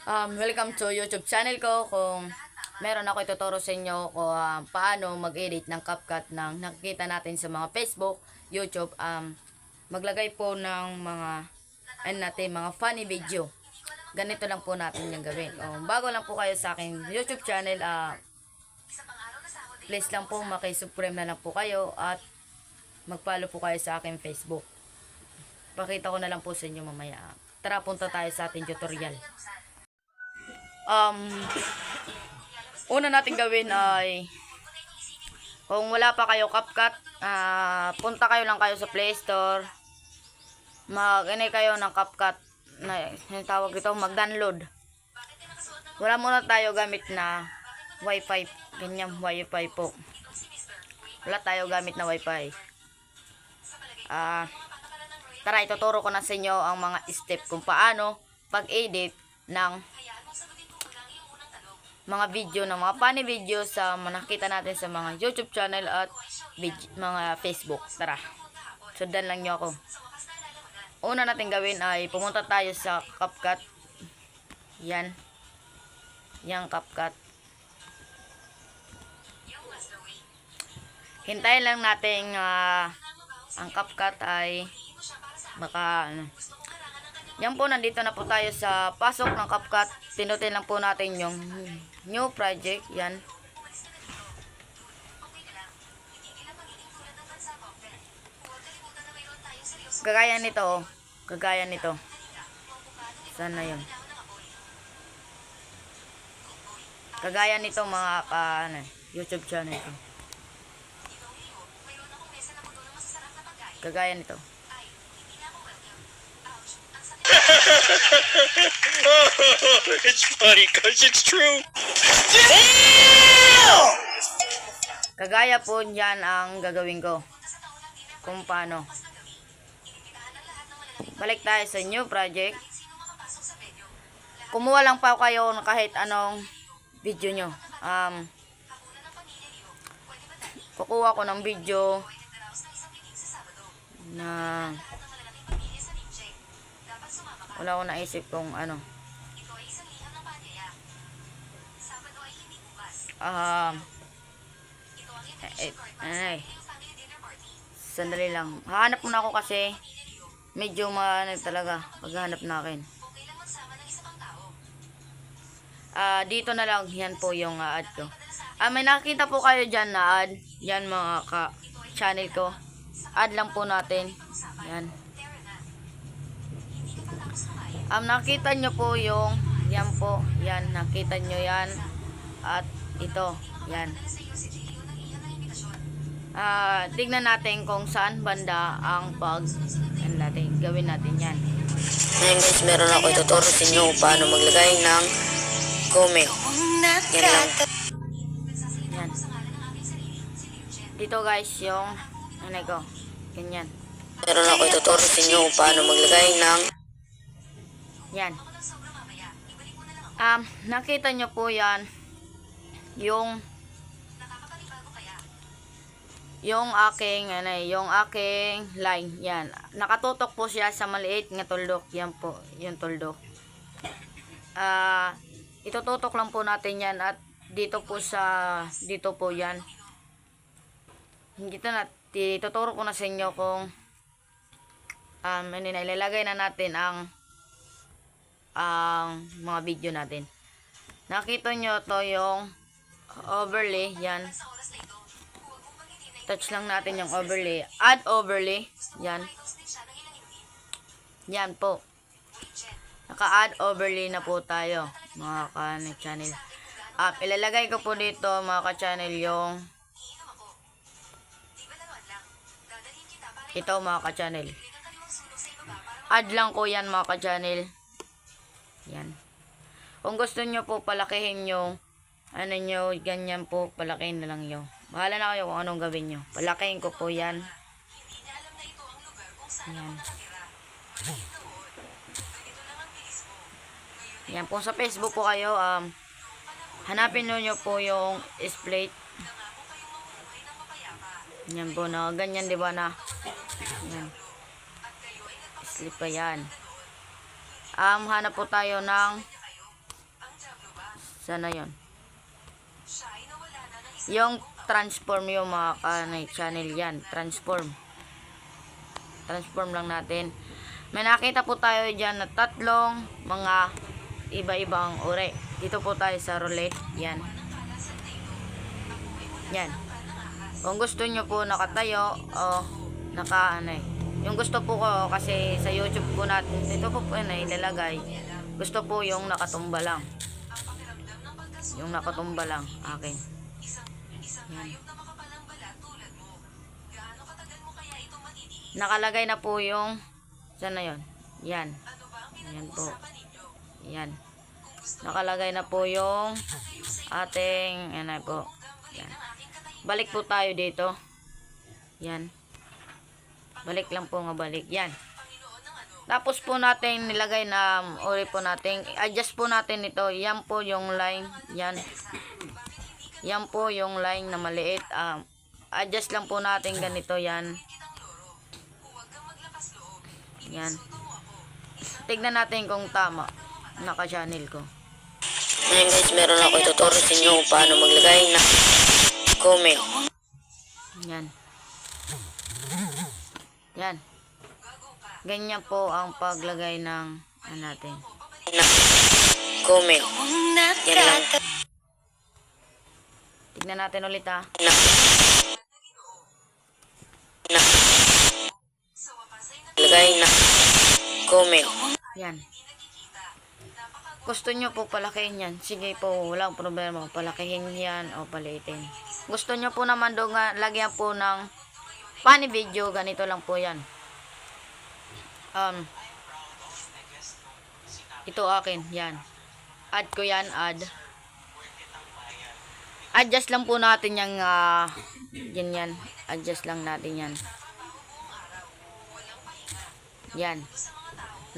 Welcome to YouTube channel ko. Kung meron ako ituturo sa inyo kung paano mag-edit ng CapCut ng nakikita natin sa mga Facebook, YouTube. Maglagay po ng mga funny video. Ganito lang po natin yung gawin. Bago lang po kayo sa aking YouTube channel, please lang po makisubscribe na lang po kayo at mag-follow po kayo sa aking Facebook. Pakita ko na lang po sa inyo mamaya. Tara, punta tayo sa ating tutorial. Una natin gawin ay, kung wala pa kayo CapCut, punta kayo lang kayo sa Play Store, mag-inay kayo ng CapCut na tawag ito, mag-download. Wala muna tayo gamit na wifi, ganyan wifi po. Wala tayo gamit na wifi. Tara, ituturo ko na sa inyo ang mga step kung paano pag-edit ng mga video, ng mga funny video sa nakita natin sa mga YouTube channel at mga Facebook. Tara, sundan lang nyo ako. Una natin gawin ay pumunta tayo sa CapCut. Yan CapCut. Hintayin lang natin ang CapCut ay yan po, nandito na po tayo sa pasok ng CapCut. Pinutin lang po natin yung new project. Yan. Kagaya nito. Kagaya nito. Sana yun. Kagaya nito mga YouTube channel ko. Kagaya nito. It's funny because it's true. Kagaya po yan ang gagawin ko. Kung paano. Balik tayo sa new project. Kumuha lang pa kayo kahit anong video nyo. Kukuha ko ng video na wala ko naisip kung ano. Sandali lang. Hahanap muna ako kasi medyo talaga paghahanap na akin. Dito na lang. Yan po yung ad ko. May nakita po kayo dyan na ad. Yan mga channel ko. Ad lang po natin. Yan. Nakita nyo po yung yan po. Yan. Nakita nyo yan. At ito. Yan. Tignan natin kung saan banda ang gawin natin yan. Ngayon guys, meron ako ituturo sa inyo paano maglagay ng comment. Yan lang. Yan. Dito guys, yung ko. Ganyan. Meron ako ituturo sa inyo paano maglagay ng yan. Nakita nyo po yan. Yung aking line. Yan. Nakatutok po siya sa maliit nga tuldok. Yan po. Yung tuldok. Itututok lang po natin yan. At dito po yan. Ituturo ko na sa inyo kung ilalagay na natin ang mga video natin. Nakita nyo to yung overlay. Yan. Touch lang natin yung overlay. Add overlay. Yan. Yan po. Naka-add overlay na po tayo, mga ka-channel. Ilalagay ko po dito, mga ka-channel, yung ito, mga ka-channel. Add lang ko yan, mga ka-channel. Yan. Kung gusto nyo po palakihin yung ganyan po, palakihin na lang nyo. Bahala na kayo kung anong gawin nyo. Palakihin ko po yan. Yan. Yan po, sa Facebook po kayo, hanapin nyo po yung split. Yan po, na ganyan, diba na? Yan. Split pa yan. Hanap po tayo ng Sana yon. Yung transform yung mga channel yan. Transform lang natin. May nakita po tayo dyan na tatlong mga iba-ibang uri. Dito po tayo sa roulette. Yan. Yan. Kung gusto nyo po nakatayo o yung gusto po ko kasi sa YouTube po natin, ito po ilalagay. Gusto po yung nakatumba lang. Yung nakatumba lang akin. Yan. Nakalagay na po yung sana yon. Yan. Yan po. Yan. Nakalagay na po yung ating po. Yan. Balik po tayo dito. Yan. Balik lang po nga balik. Yan. Tapos po natin nilagay na uri po natin. Adjust po natin ito. Yan po yung line. Yan. Yan po yung line na maliit. Adjust lang po natin ganito. Yan. Yan. Tignan natin kung tama. Naka-channel ko. Ngayon guys, meron ako ituturo sa inyo kung paano maglagay ng comment. Yan. Yan. Ganyan po ang paglagay ng natin. Comment. Yan lang. Tignan natin ulit Lagay na comment. Yan. Gusto nyo po palakihin yan. Sige po, walang problema. Palakihin yan o paliitin. Gusto nyo po naman doon lagyan po ng funny video. Ganito lang po yan. Ito akin. Yan. Add ko yan. Add. Adjust lang po natin yung yan. Adjust lang natin yan. Yan.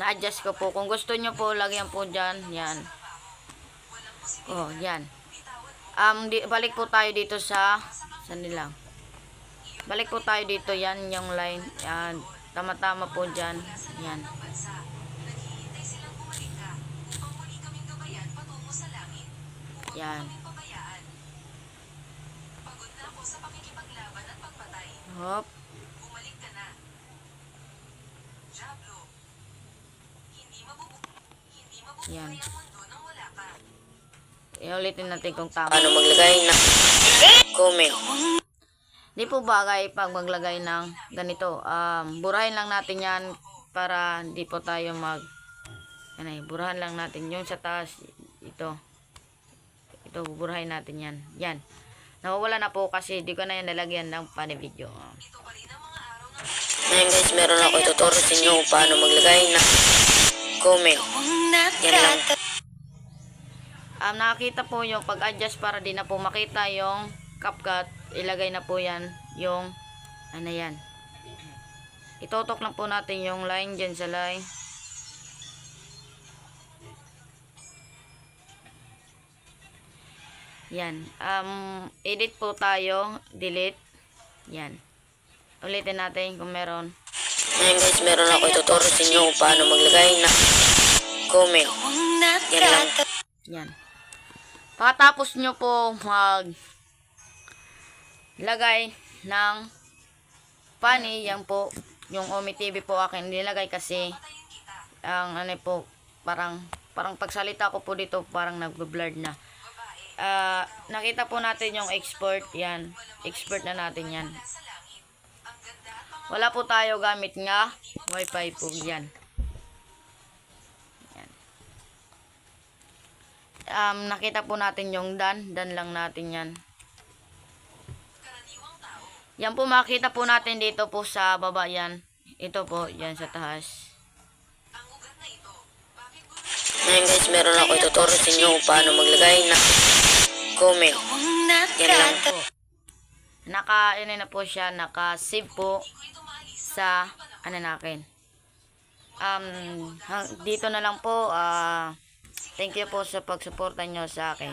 Na-adjust ko po. Kung gusto nyo po, lagyan po dyan. Yan. Oh, yan. Balik po tayo dito sa lang. Balik po tayo dito. Yan, yung line. Yan. Tama-tama po dyan. Yan. Yan. Hop. Yan. Iulitin natin kung tama. Paano maglagay ng comment. Di po bagay pag maglagay ng ganito. Burahin lang natin yan para di po tayo burahan lang natin yung sa taas. Ito, burahin natin yan. Yan. Nawawala na po kasi di ko na yan nalagyan ng funny video. Ngayon guys, meron ako ituturo sa inyo kung paano maglagay ng comment. Yan lang. Nakakita po yung pag-adjust para di na po makita yung CapCut. Ilagay na po yan yung yan. Itotok lang po natin yung line dyan sa line. Yan. Edit po tayo. Delete. Yan. Ulitin natin kung meron. Ngayon guys, meron ako ituturo sa inyo kung paano maglagay ng comment. Yan lang. Yan. Pagkatapos nyo po lagay ng funny, yan po, yung Omi TV po akin nilagay kasi ang po, parang pagsalita ko po dito parang nagbe-blurred na. Nakita po natin yung export, yan. Export na natin yan. Wala po tayo gamit nga wifi po yan. Nakita po natin yung done lang natin yan. Yan po makita po natin dito po sa baba yan. Ito po, yan sa taas. Ngayon guys, meron ako ituturo sa inyo kung paano maglagay ng comment. Yan lang. Na po siya, naka-save po sa nakin. Dito na lang po. Thank you po sa pagsuporta nyo sa akin.